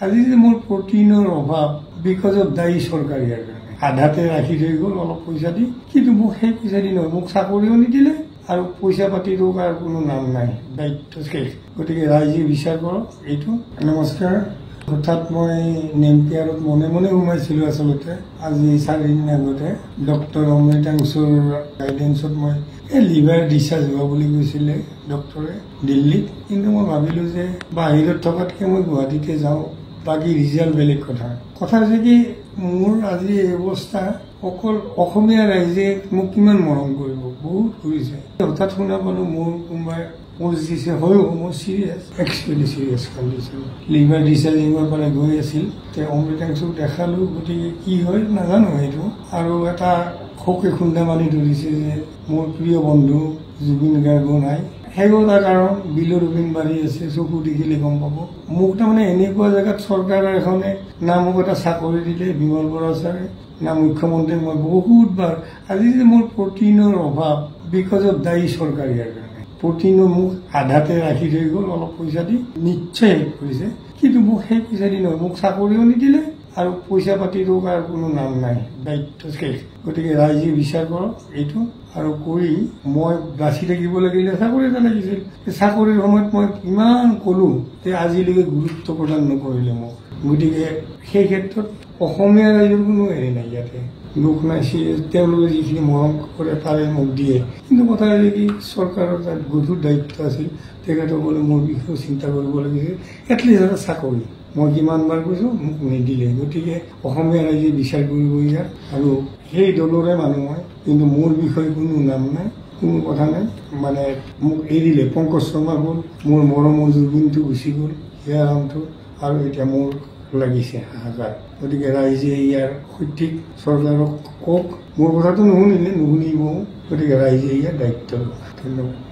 আজি যে মোৰ প্ৰটিনৰ অভাৱ বিকজ অফ দায়ী চৰকাৰীৰ কাৰণে আধাতে ৰাখি থৈ গ'ল অলপ পইচা দি, কিন্তু মোক সেই পইচা দি নহয়, মোক চাকৰিও নিদিলে আৰু পইচা পাতি ৰোগাৰ কোনো নাম নাই, দায়িত্ব শেষ। গতিকে ৰাইজে বিচাৰ কৰক এইটো। নমস্কাৰ। হঠাৎ মই নেমপিয়াৰত মনে মনে সোমাইছিলোঁ আচলতে আজি 4 দিন আগতে ডক্টৰ অমৃতাংশুৰ গাইডেন্সত মই লিভাৰ ডিচাৰ্জ হোৱা বুলি কৈছিলে ডক্টৰে দিল্লীত, কিন্তু মই ভাবিলোঁ যে বাহিৰত থকাতকৈ মই গুৱাহাটীতে যাওঁ, বাকী ৰিজাল্ট বেলেগ কথা হৈছে কি মোৰ আজি এই অৱস্থা অকল অসমীয়া ৰাইজে মোক কিমান মৰম কৰিব, বহুত কৰিছে। হঠাৎ শুনা পালোঁ মোৰ কোনোবাই প'জ দিছে, হয়ো মোৰ serious, extremely serious condition, liver ডিচাৰ্জিঙৰ পৰা গৈ আছিল। অমৃতাংশুক দেখালোঁ, গতিকে কি হয় নাজানো সেইটো। আৰু এটা শোকে খুন্দা মানি ধৰিছে যে মোৰ প্ৰিয় বন্ধু জুবিন গাৰ্গো নাই। সেইও এটা কাৰণ, বিলুৰুবিন বাঢ়ি আছে, চকু দেখিলে গম পাব। মোক তাৰমানে এনেকুৱা জেগাত চৰকাৰ এখনে না মোক এটা চাকৰি দিলে বিমল বৰা ছাৰে, না মুখ্যমন্ত্ৰীক মই বহুতবাৰ, আজি যে মোৰ প্ৰটিনৰ অভাৱ বিকজ অফ দায়ী চৰকাৰীৰ কাৰণে প্ৰটিনো মোক আধাতে ৰাখি থৈ গ'ল অলপ পইচা দি, নিশ্চয় হেল্প কৰিছে, কিন্তু মোক সেই পইচা দি নহয়, মোক চাকৰিও নিদিলে আৰু পইচা পাতি ৰোগাৰ কোনো নাম নাই, দায়িত্ব শেষ। গতিকে ৰাইজে বিচাৰ কৰক এইটো। আৰু কৰি মই বাচি থাকিব লাগিলে চাকৰি এটা লাগিছিল। চাকৰিৰ সময়ত মই ইমান ক'লোঁ যে আজিলৈকে গুৰুত্ব প্ৰদান নকৰিলে মোক। গতিকে সেই ক্ষেত্ৰত অসমীয়া ৰাইজৰ কোনো হেৰি নাই, ইয়াতে দুখ নাই। তেওঁলোকে যিখিনি মৰম কৰে তাৰে মোক দিয়ে, কিন্তু কথা হৈছে কি চৰকাৰৰ তাত গধুৰ দায়িত্ব আছিল, তেখেতসকলে মোৰ বিষয়েও চিন্তা কৰিব লাগিছিল। এটলিষ্ট এটা চাকৰি মই কিমানবাৰ কৈছোঁ মোক নিদিলে। গতিকে অসমীয়া ৰাইজে বিচাৰ কৰিব ইয়াত। আৰু সেই দলৰে মানুহ মই, কিন্তু মোৰ বিষয়ে কোনো নাম নাই, কোনো কথা নাই। মানে মোক এৰিলে, পংকজ শৰ্মা গ'ল, মোৰ মৰমৰ জুবিনটো গুচি গ'ল, ইয়াৰ নামটো, আৰু এতিয়া মোৰ লাগিছে হাহাকাৰ। গতিকে ৰাইজে ইয়াৰ সঠিক চৰকাৰক কওক, মোৰ কথাটো নুশুনিবও, গতিকে ৰাইজে ইয়াৰ দায়িত্ব লওক। ধন্যবাদ।